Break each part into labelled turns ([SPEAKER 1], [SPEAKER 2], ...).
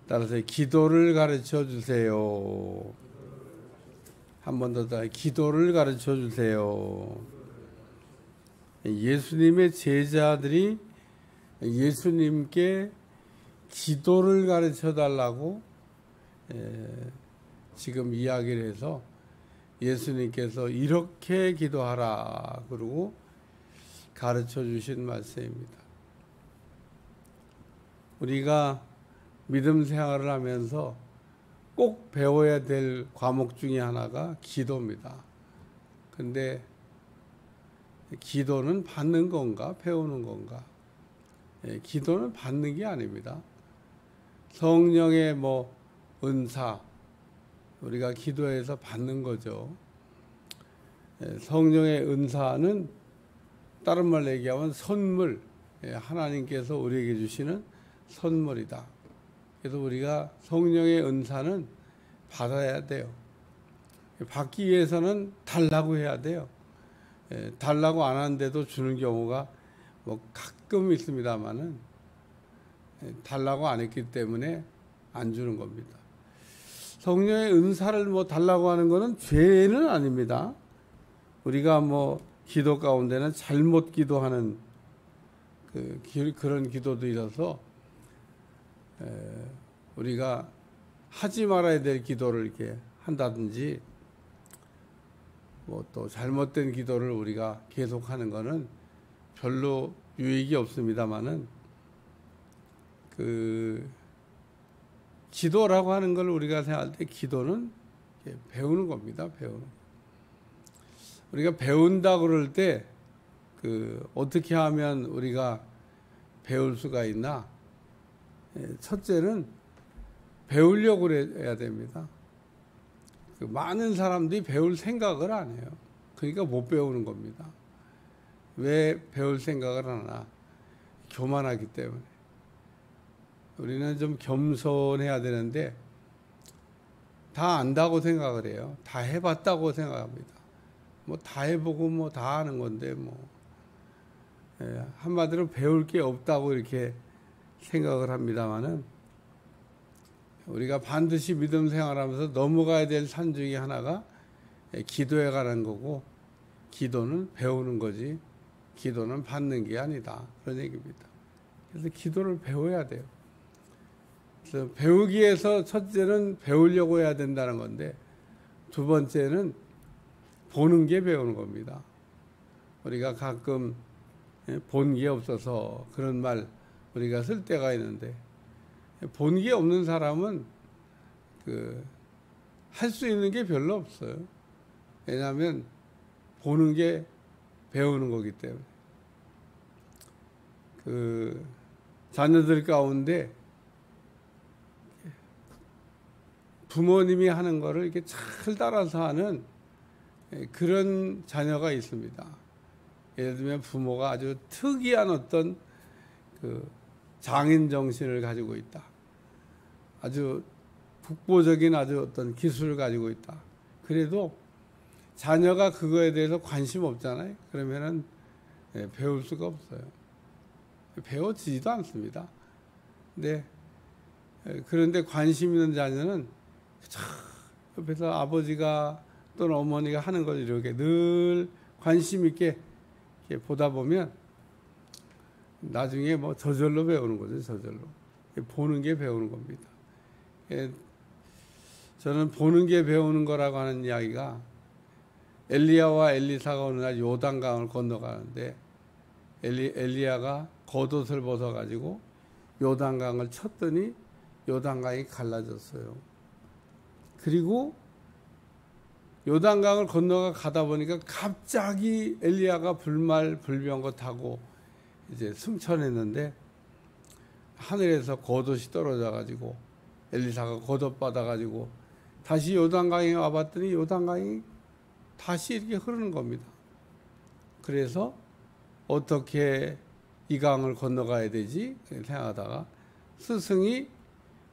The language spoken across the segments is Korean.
[SPEAKER 1] 따라서 기도를 가르쳐 주세요. 한 번 더 기도를 가르쳐 주세요. 예수님의 제자들이 예수님께 기도를 가르쳐 달라고 지금 이야기를 해서 예수님께서 이렇게 기도하라 그러고 가르쳐 주신 말씀입니다. 우리가 믿음 생활을 하면서 꼭 배워야 될 과목 중에 하나가 기도입니다. 근데 기도는 받는 건가 배우는 건가? 기도는 받는 게 아닙니다. 성령의 은사 우리가 기도해서 받는 거죠. 성령의 은사는 다른 말로 얘기하면 선물, 하나님께서 우리에게 주시는 선물이다. 그래서 우리가 성령의 은사는 받아야 돼요. 받기 위해서는 달라고 해야 돼요. 달라고 안 하는데도 주는 경우가 가끔 있습니다만은 달라고 안 했기 때문에 안 주는 겁니다. 성령의 은사를 달라고 하는 것은 죄는 아닙니다. 우리가 기도 가운데는 잘못 기도하는 그런 기도도 있어서 우리가 하지 말아야 될 기도를 이렇게 한다든지 또 잘못된 기도를 우리가 계속하는 것은 별로 유익이 없습니다만은 기도라고 하는 걸 우리가 생각할 때 기도는 배우는 겁니다. 우리가 배운다 그럴 때 어떻게 하면 우리가 배울 수가 있나? 첫째는 배우려고 해야 됩니다. 많은 사람들이 배울 생각을 안 해요. 그러니까 못 배우는 겁니다. 왜 배울 생각을 안 하나? 교만하기 때문에. 우리는 좀 겸손해야 되는데 다 안다고 생각을 해요. 다 해봤다고 생각합니다. 다 해보고 다 하는 건데 한마디로 배울 게 없다고 이렇게 생각을 합니다만은 우리가 반드시 믿음 생활하면서 넘어가야 될 산 중에 하나가 기도에 관한 거고 기도는 배우는 거지 기도는 받는 게 아니다 그런 얘기입니다. 그래서 기도를 배워야 돼요. 그래서 배우기 위해서 첫째는 배우려고 해야 된다는 건데 두 번째는 보는 게 배우는 겁니다. 우리가 가끔 본 게 없어서 그런 말 우리가 쓸 때가 있는데 본 게 없는 사람은 할 수 있는 게 별로 없어요. 왜냐하면 보는 게 배우는 거기 때문에 자녀들 가운데 부모님이 하는 거를 이렇게 잘 따라서 하는 그런 자녀가 있습니다. 예를 들면 부모가 아주 특이한 어떤 장인 정신을 가지고 있다. 아주 국보적인 아주 어떤 기술을 가지고 있다. 그래도 자녀가 그거에 대해서 관심 없잖아요. 그러면은 배울 수가 없어요. 배워지지도 않습니다. 그런데 관심 있는 자녀는 옆에서 아버지가 또는 어머니가 하는 걸 이렇게 늘 관심 있게 이렇게 보다 보면 나중에 저절로 배우는 거죠. 저절로. 보는 게 배우는 겁니다. 저는 보는 게 배우는 거라고 하는 이야기가 엘리야와 엘리사가 어느 날 요단강을 건너가는데 엘리야가 겉옷을 벗어가지고 요단강을 쳤더니 요단강이 갈라졌어요. 그리고 요단강을 건너가 가다 보니까 갑자기 엘리야가 불병거 타고 이제 승천했는데 하늘에서 겉옷이 떨어져가지고 엘리사가 겉옷 받아가지고 다시 요단강에 와봤더니 요단강이 다시 이렇게 흐르는 겁니다. 그래서 어떻게 이 강을 건너가야 되지 생각하다가 스승이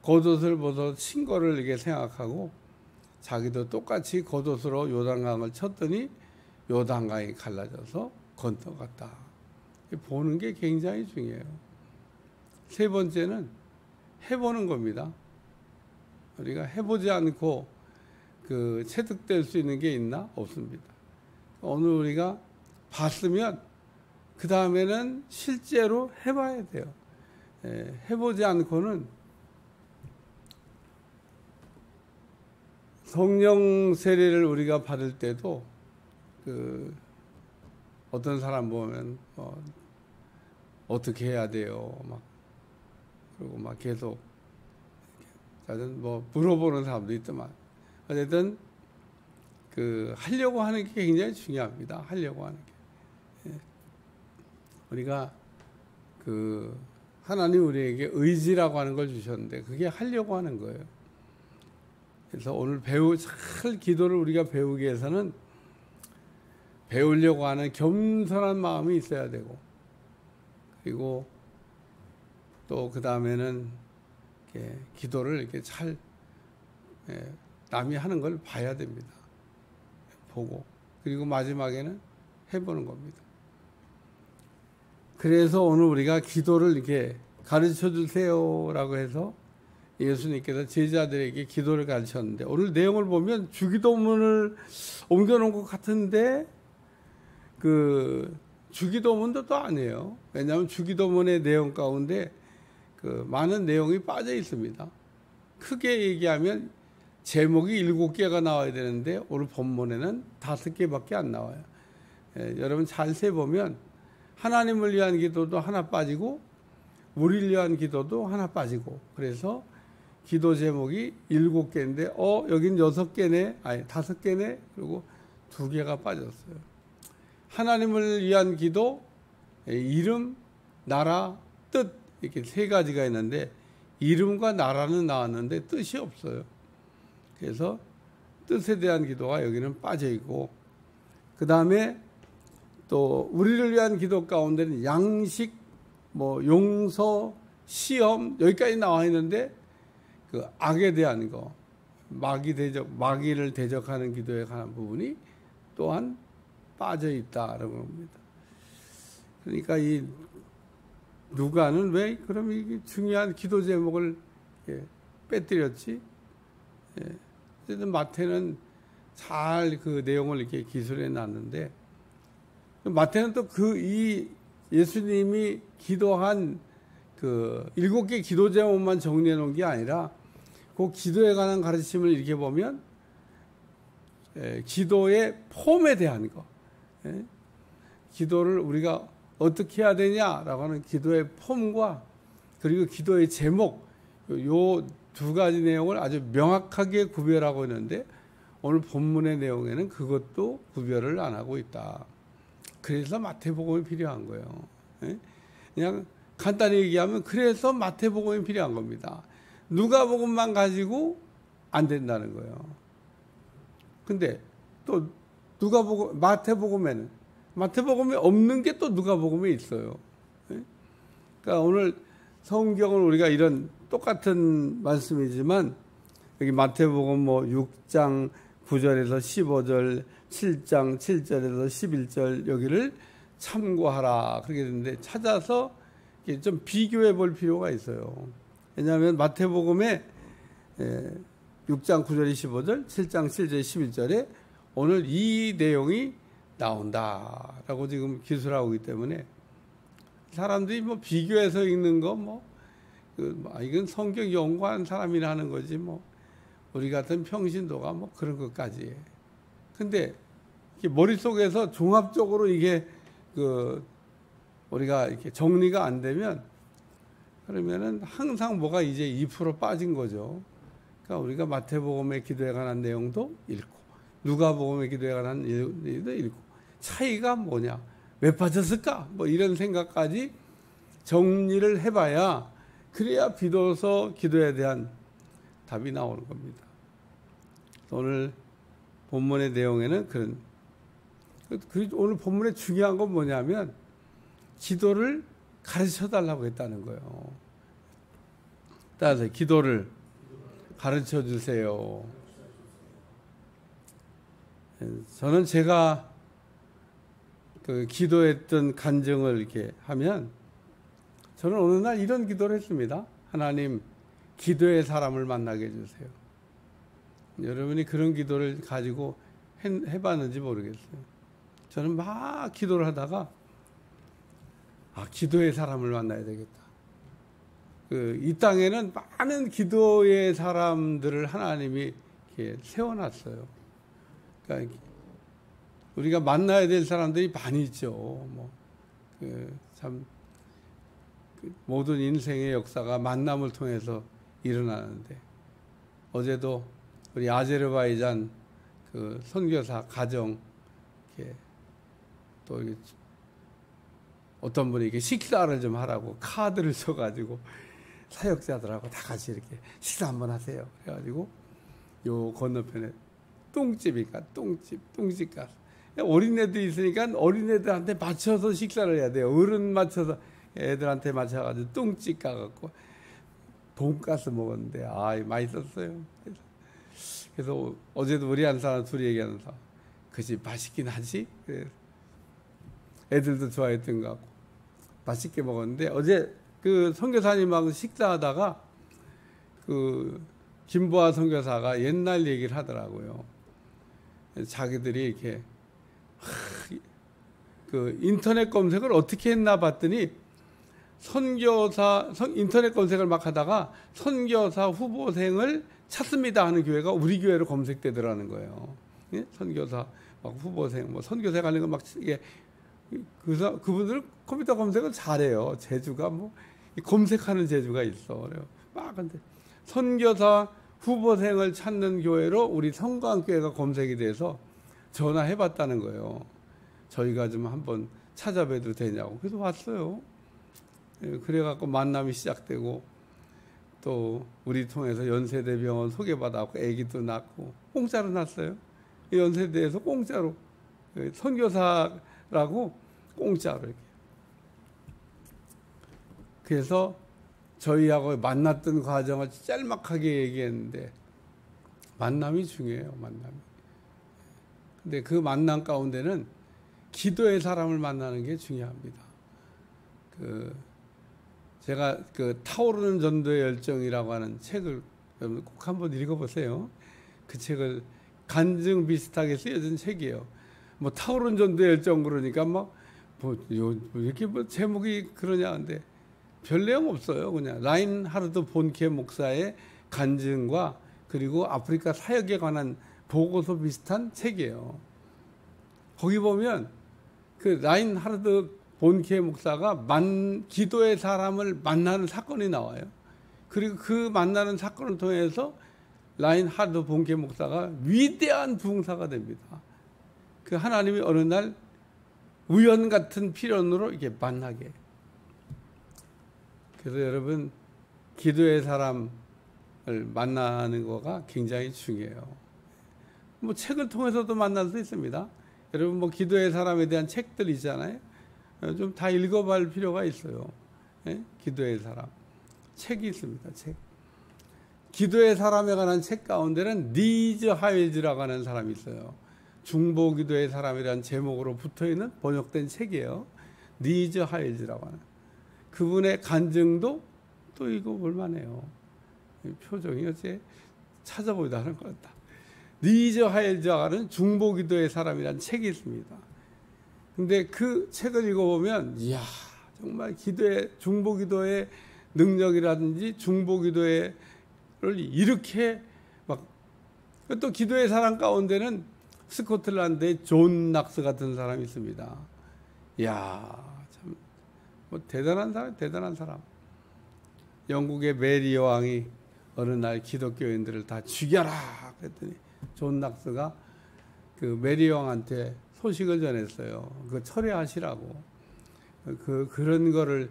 [SPEAKER 1] 겉옷을 벗어 친 거를 이렇게 생각하고 자기도 똑같이 겉옷으로 요단강을 쳤더니 요단강이 갈라져서 건너갔다. 보는 게 굉장히 중요해요. 세 번째는 해보는 겁니다. 우리가 해보지 않고 체득될 수 있는 게 있나? 없습니다. 오늘 우리가 봤으면 그 다음에는 실제로 해봐야 돼요. 해보지 않고는 성령 세례를 우리가 받을 때도 어떤 사람 보면 어떻게 해야 돼요? 그리고 계속 물어보는 사람도 있더만. 어쨌든 하려고 하는 게 굉장히 중요합니다. 하려고 하는 게. 우리가 하나님 우리에게 의지라고 하는 걸 주셨는데 그게 하려고 하는 거예요. 그래서 오늘 잘 기도를 우리가 배우기 위해서는 배우려고 하는 겸손한 마음이 있어야 되고, 그리고 또 그 다음에는 기도를 이렇게 잘 남이 하는 걸 봐야 됩니다. 보고, 그리고 마지막에는 해보는 겁니다. 그래서 오늘 우리가 기도를 이렇게 가르쳐 주세요라고 해서 예수님께서 제자들에게 기도를 가르쳤는데, 오늘 내용을 보면 주기도문을 옮겨놓은 것 같은데 주기도문도 또 아니에요. 왜냐하면 주기도문의 내용 가운데 많은 내용이 빠져 있습니다. 크게 얘기하면 제목이 7개가 나와야 되는데 오늘 본문에는 5개밖에 안 나와요. 여러분 잘 세보면 하나님을 위한 기도도 하나 빠지고 우리를 위한 기도도 하나 빠지고, 그래서 기도 제목이 7개인데 여긴 6개네, 아니 5개네, 그리고 2개가 빠졌어요. 하나님을 위한 기도, 이름, 나라, 뜻, 이렇게 3가지가 있는데 이름과 나라는 나왔는데 뜻이 없어요. 그래서 뜻에 대한 기도가 여기는 빠져 있고, 그 다음에 또 우리를 위한 기도 가운데는 양식, 용서, 시험, 여기까지 나와 있는데 악에 대한 거, 마귀를 대적하는 기도에 관한 부분이 또한 빠져 있다라고 합니다. 그러니까 이 누가는 왜 그럼 이 중요한 기도 제목을 빼뜨렸지? 어쨌든 마태는 잘 그 내용을 이렇게 기술해 놨는데, 마태는 또 이 예수님이 기도한 7개 기도 제목만 정리해 놓은 게 아니라 그 기도에 관한 가르침을 이렇게 보면 기도의 폼에 대한 거, 기도를 우리가 어떻게 해야 되냐라고 하는 기도의 폼과 그리고 기도의 제목, 요 2가지 내용을 아주 명확하게 구별하고 있는데 오늘 본문의 내용에는 그것도 구별을 안 하고 있다. 그래서 마태복음이 필요한 거예요. 그냥 간단히 얘기하면 그래서 마태복음이 필요한 겁니다. 누가복음만 가지고 안 된다는 거예요. 근데 또 마태복음에 없는 게 또 누가복음에 있어요. 그러니까 오늘 성경을 우리가 이런 똑같은 말씀이지만 여기 마태복음 6장 9절에서 15절, 7장 7절에서 11절 여기를 참고하라 그렇게 되는데, 찾아서 좀 비교해 볼 필요가 있어요. 왜냐하면 마태복음에 6장 9절 15절, 7장 7절 11절에 오늘 이 내용이 나온다라고 지금 기술하고 있기 때문에 사람들이 비교해서 읽는 거 이건 성경 연구한 사람이나 하는 거지 우리 같은 평신도가 그런 것까지. 근데 머릿속에서 종합적으로 이게 우리가 이렇게 정리가 안 되면 그러면은 항상 뭐가 이제 2% 빠진 거죠. 그러니까 우리가 마태복음의 기도에 관한 내용도 읽고 누가복음의 기도에 관한 내용도 읽고 차이가 뭐냐, 왜 빠졌을까, 이런 생각까지 정리를 해봐야 그래야 비로소 기도에 대한 답이 나오는 겁니다. 오늘 본문의 내용에는 오늘 본문의 중요한 건 뭐냐면 기도를 가르쳐 달라고 했다는 거예요. 따라서 기도를 가르쳐 주세요. 저는 제가 기도했던 간증을 이렇게 하면 저는 어느 날 이런 기도를 했습니다. 하나님, 기도의 사람을 만나게 해주세요. 여러분이 그런 기도를 가지고 해봤는지 모르겠어요. 저는 막 기도를 하다가 기도의 사람을 만나야 되겠다. 이 땅에는 많은 기도의 사람들을 하나님이 이렇게 세워놨어요. 그러니까 우리가 만나야 될 사람들이 많이 있죠. 참 모든 인생의 역사가 만남을 통해서 일어나는데, 어제도 우리 아제르바이잔 그 선교사 가정 이렇게 또 이렇게 어떤 분이 이렇게 식사를 좀 하라고 카드를 써가지고 사역자들하고 다 같이 이렇게 식사 한번 하세요. 그래가지고 요 건너편에 똥집이니까 똥집 가서 어린애들이 있으니까 어린애들한테 맞춰서 식사를 해야 돼요. 어른 맞춰서 애들한테 맞춰가지고 똥집 가갖고 돈가스 먹었는데 맛있었어요. 그래서 어제도 우리 한 사람 둘이 얘기하면서 그치 맛있긴 하지. 애들도 좋아했던 것 같고 맛있게 먹었는데, 어제 그 선교사님하고 식사하다가 그 김보아 선교사가 옛날 얘기를 하더라고요. 자기들이 이렇게 그 인터넷 검색을 어떻게 했나 봤더니 인터넷 검색을 막 하다가 선교사 후보생을 찾습니다 하는 교회가 우리 교회로 검색되더라는 거예요. 예? 선교사 막 후보생, 선교사 가는 거 막 이게 그분들은 컴퓨터 검색을 잘해요. 재주가 검색하는 재주가 있어. 그래요. 막 근데 선교사 후보생을 찾는 교회로 우리 성광교회가 검색이 돼서 전화해봤다는 거예요. 저희가 좀 한번 찾아뵈도 되냐고. 그래서 왔어요. 그래갖고 만남이 시작되고, 또 우리 통해서 연세대병원 소개받았고 아기도 낳고 공짜로 낳았어요. 연세대에서 공짜로 선교사라고 공짜로 이렇게. 그래서 저희하고 만났던 과정을 짤막하게 얘기했는데, 만남이 중요해요. 만남이. 근데 그 만남 가운데는 기도의 사람을 만나는 게 중요합니다. 제가 타오르는 전도의 열정이라고 하는 책을 여러분 꼭 한번 읽어보세요. 그 책을 간증 비슷하게 쓰여진 책이에요. 타오르는 전도의 열정 그러니까 이렇게 제목이 그러냐 근데 별 내용 없어요. 그냥 라인하르트 본케 목사의 간증과 그리고 아프리카 사역에 관한 보고서 비슷한 책이에요. 거기 보면 그 라인하르트 본케 목사가 기도의 사람을 만나는 사건이 나와요. 그리고 그 만나는 사건을 통해서 라인하르트 본케 목사가 위대한 부흥사가 됩니다. 그 하나님이 어느 날 우연 같은 필연으로 이렇게 만나게. 그래서 여러분, 기도의 사람을 만나는 거가 굉장히 중요해요. 책을 통해서도 만날 수 있습니다. 여러분 기도의 사람에 대한 책들 있잖아요. 좀 다 읽어볼 필요가 있어요. 예? 기도의 사람 책이 있습니다. 책. 기도의 사람에 관한 책 가운데는 니즈 하일즈라고 하는 사람이 있어요. 중보기도의 사람이라는 제목으로 붙어있는 번역된 책이에요. 니즈 하일즈라고 하는. 그분의 간증도 또 읽어볼 만해요. 표정이 어째 찾아보기도 하는 것 같다. 니즈 하일즈라고 하는 중보기도의 사람이라는 책이 있습니다. 근데 그 책을 읽어보면 이야, 정말 중보기도의 능력이라든지 중보기도를 이렇게 또 기도의 사람 가운데는 스코틀랜드의 존 낙스 같은 사람이 있습니다. 이야, 참 대단한 사람. 영국의 메리 여왕이 어느 날 기독교인들을 다 죽여라 그랬더니 존 낙스가 그 메리 여왕한테 소식을 전했어요. 그 철회하시라고. 그런 거를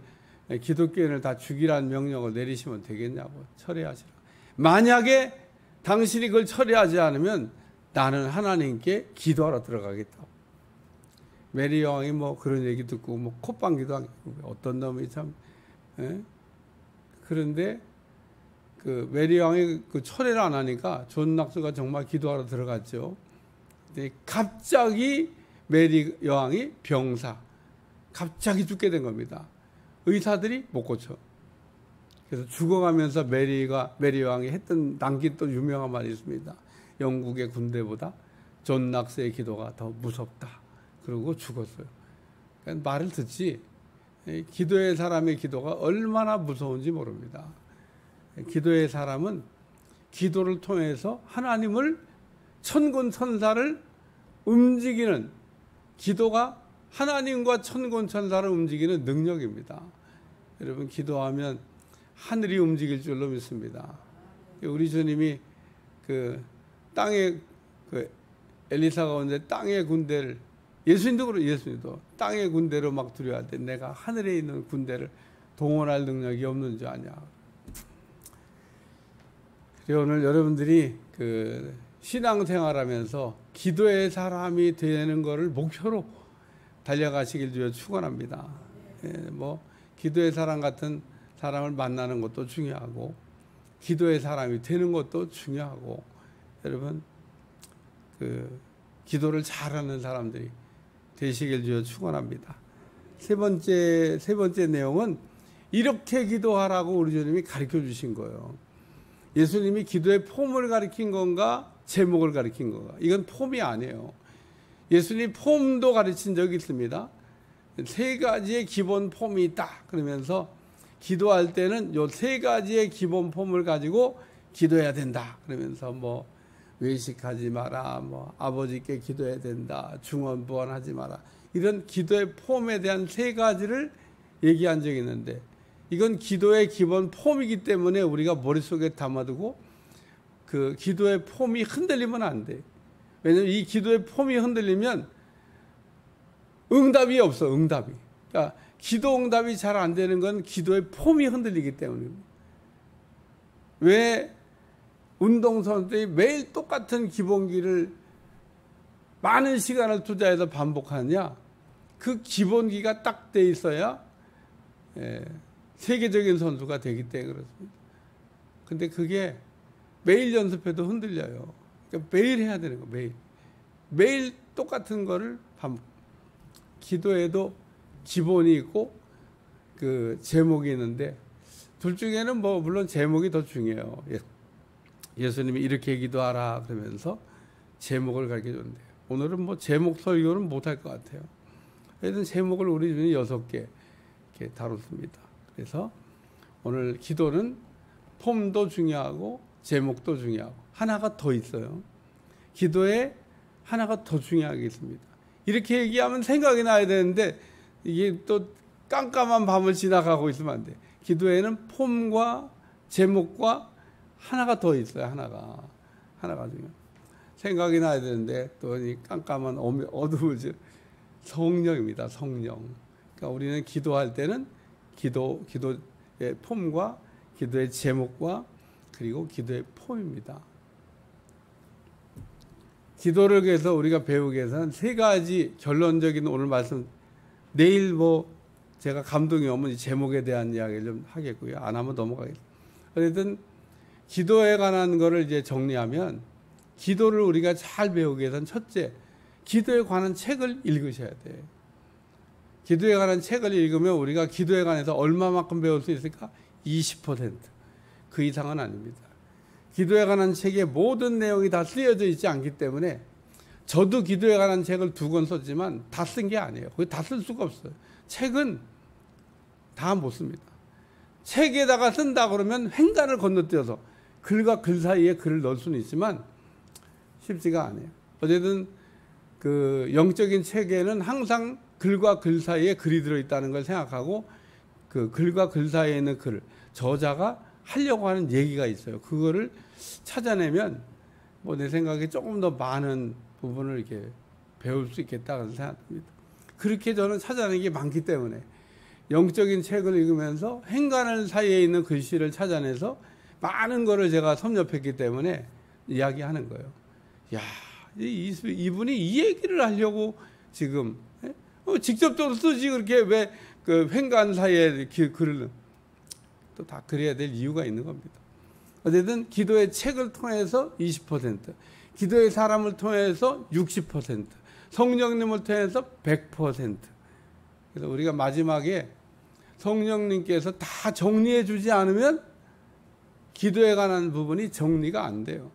[SPEAKER 1] 기독교인을 다 죽이라는 명령을 내리시면 되겠냐고. 철회하시라고. 만약에 당신이 그걸 처리하지 않으면 나는 하나님께 기도하러 들어가겠다. 메리 여왕이 그런 얘기 듣고 콧방귀도 안 뀌고 어떤 놈이 참. 그런데 그 메리 여왕이 그 철회를 안 하니까 존 낙스가 정말 기도하러 들어갔죠. 근데 갑자기 메리 여왕이 갑자기 죽게 된 겁니다. 의사들이 못 고쳐. 그래서 죽어가면서 메리 여왕이 했던 남긴 또 유명한 말이 있습니다. 영국의 군대보다 존 낙스의 기도가 더 무섭다. 그러고 죽었어요. 그러니까 말을 듣지 기도의 사람의 기도가 얼마나 무서운지 모릅니다. 기도의 사람은 기도를 통해서 하나님을 천군 천사를 움직이는 기도가 하나님과 천군 천사를 움직이는 능력입니다. 여러분 기도하면 하늘이 움직일 줄로 믿습니다. 우리 주님이 그 땅에 엘리사가 온데 땅의 군대를 예수님도 그래요. 예수님도 땅의 군대로 막 두려워할 때 내가 하늘에 있는 군대를 동원할 능력이 없는 줄 아냐. 그리고 오늘 여러분들이 그 신앙생활하면서 기도의 사람이 되는 것을 목표로 달려가시길 주여 축원합니다. 뭐 기도의 사람 같은 사람을 만나는 것도 중요하고 기도의 사람이 되는 것도 중요하고 여러분 그 기도를 잘하는 사람들이 되시길 주여 축원합니다. 세 번째 내용은 이렇게 기도하라고 우리 주님이 가르쳐 주신 거예요. 예수님이 기도의 폼을 가르친 건가 제목을 가르친 건가? 이건 폼이 아니에요. 예수님 폼도 가르친 적이 있습니다. 세 가지의 기본 폼이 있다. 그러면서 기도할 때는 요 세 가지의 기본 폼을 가지고 기도해야 된다. 그러면서 뭐 외식하지 마라, 뭐 아버지께 기도해야 된다, 중언부언하지 마라. 이런 기도의 폼에 대한 세 가지를 얘기한 적이 있는데 이건 기도의 기본 폼이기 때문에 우리가 머릿속에 담아두고 그 기도의 폼이 흔들리면 안 돼. 왜냐하면 이 기도의 폼이 흔들리면 응답이 없어. 응답이. 그러니까 기도 응답이 잘 안 되는 건 기도의 폼이 흔들리기 때문입니다. 왜 운동선수들이 매일 똑같은 기본기를 많은 시간을 투자해서 반복하냐? 그 기본기가 딱 돼 있어야 세계적인 선수가 되기 때문에 그렇습니다. 근데 그게 매일 연습해도 흔들려요. 그러니까 매일 해야 되는 거, 매일. 매일 똑같은 거를 반복. 기도에도 기본이 있고 그 제목이 있는데 둘 중에는 뭐 물론 제목이 더 중요해요. 예수님이 이렇게 기도하라 그러면서 제목을 가르쳐 줬는데 오늘은 뭐 제목 설교는 못할 것 같아요. 하여튼 제목을 우리 주님 6개 이렇게 다뤘습니다. 그래서 오늘 기도는 폼도 중요하고 제목도 중요하고 하나가 더 있어요. 기도에 하나가 더 중요하게 있습니다. 이렇게 얘기하면 생각이 나야 되는데 이게 또 깜깜한 밤을 지나가고 있으면 안 돼. 기도에는 폼과 제목과 하나가 더 있어요. 하나가 중요. 생각이 나야 되는데 또 이 깜깜한 어두운 성령입니다. 성령. 그러니까 우리는 기도할 때는 기도의 폼과 기도의 제목과 그리고 기도의 폼입니다. 기도를 위해서 우리가 배우기 위해서는 세 가지 결론적인 오늘 말씀 내일 뭐 제가 감동이 오면 이 제목에 대한 이야기를 좀 하겠고요. 안 하면 넘어가겠습니다. 어쨌든 기도에 관한 거를 이제 정리하면 기도를 우리가 잘 배우기 위해서는 첫째, 기도에 관한 책을 읽으셔야 돼요. 기도에 관한 책을 읽으면 우리가 기도에 관해서 얼마만큼 배울 수 있을까? 20%. 그 이상은 아닙니다. 기도에 관한 책의 모든 내용이 다 쓰여져 있지 않기 때문에 저도 기도에 관한 책을 2권 썼지만 다 쓴 게 아니에요. 거기 다 쓸 수가 없어요. 책은 다 못 씁니다. 책에다가 쓴다 그러면 횡단을 건너뛰어서 글과 글 사이에 글을 넣을 수는 있지만 쉽지가 않아요. 어쨌든 그 영적인 책에는 항상 글과 글 사이에 글이 들어있다는 걸 생각하고 그 글과 글 사이에 있는 글, 저자가 하려고 하는 얘기가 있어요. 그거를 찾아내면 뭐 내 생각에 조금 더 많은 부분을 이렇게 배울 수 있겠다고 생각합니다. 그렇게 저는 찾아내는 게 많기 때문에 영적인 책을 읽으면서 행간 사이에 있는 글씨를 찾아내서 많은 거를 제가 섭렵했기 때문에 이야기하는 거예요. 야, 이분이 이 얘기를 하려고 지금 직접적으로 쓰지 그렇게 왜 그 행간 사이에 글을 또 다 그래야 될 이유가 있는 겁니다. 어쨌든 기도의 책을 통해서 20%, 기도의 사람을 통해서 60%, 성령님을 통해서 100%. 그래서 우리가 마지막에 성령님께서 다 정리해 주지 않으면 기도에 관한 부분이 정리가 안 돼요.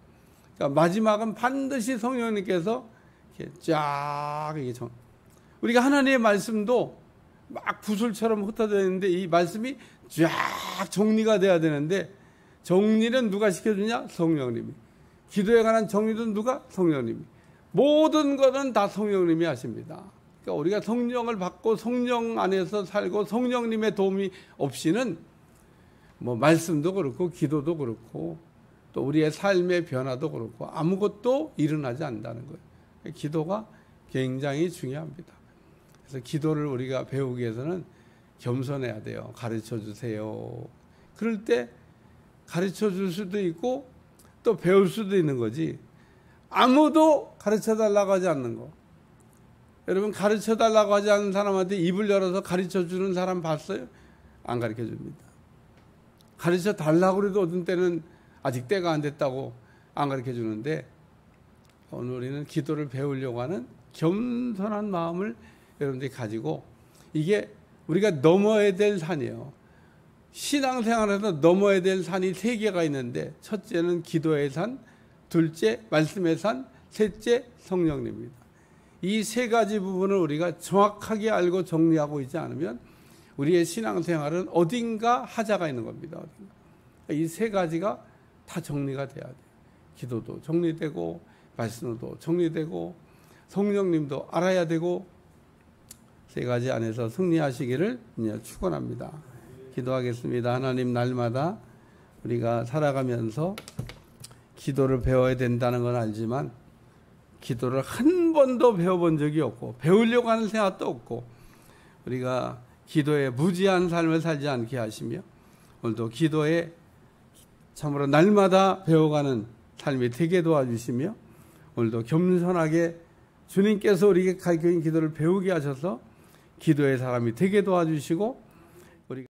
[SPEAKER 1] 그러니까 마지막은 반드시 성령님께서 이렇게 쫙 이게 우리가 하나님의 말씀도 막 구슬처럼 흩어져 있는데 이 말씀이 쫙 정리가 돼야 되는데 정리는 누가 시켜주냐? 성령님이. 기도에 관한 정리는 누가? 성령님이. 모든 것은 다 성령님이 하십니다. 그러니까 우리가 성령을 받고 성령 안에서 살고 성령님의 도움이 없이는 뭐 말씀도 그렇고 기도도 그렇고 또 우리의 삶의 변화도 그렇고 아무것도 일어나지 않는다는 거예요. 기도가 굉장히 중요합니다. 그래서 기도를 우리가 배우기 위해서는 겸손해야 돼요. 가르쳐 주세요. 그럴 때 가르쳐 줄 수도 있고 또 배울 수도 있는 거지. 아무도 가르쳐 달라고 하지 않는 거. 여러분 가르쳐 달라고 하지 않는 사람한테 입을 열어서 가르쳐 주는 사람 봤어요? 안 가르쳐 줍니다. 가르쳐 달라고 해도 어떤 때는 아직 때가 안 됐다고 안 가르쳐 주는데 오늘 우리는 기도를 배우려고 하는 겸손한 마음을 여러분들이 가지고 이게 우리가 넘어야 될 산이에요. 신앙생활에서 넘어야 될 산이 3개가 있는데 첫째는 기도의 산, 둘째 말씀의 산, 셋째 성령님입니다. 이 3가지 부분을 우리가 정확하게 알고 정리하고 있지 않으면 우리의 신앙생활은 어딘가 하자가 있는 겁니다. 이 3가지가 다 정리가 돼야 돼요. 기도도 정리되고 말씀도 정리되고 성령님도 알아야 되고 3가지 안에서 승리하시기를 축원합니다. 기도하겠습니다. 하나님, 날마다 우리가 살아가면서 기도를 배워야 된다는 건 알지만 기도를 한 번도 배워본 적이 없고 배우려고 하는 생각도 없고 우리가 기도에 무지한 삶을 살지 않게 하시며 오늘도 기도에 참으로 날마다 배워가는 삶이 되게 도와주시며 오늘도 겸손하게 주님께서 우리에게 가르쳐준 기도를 배우게 하셔서 기도의 사람이 되게 도와주시고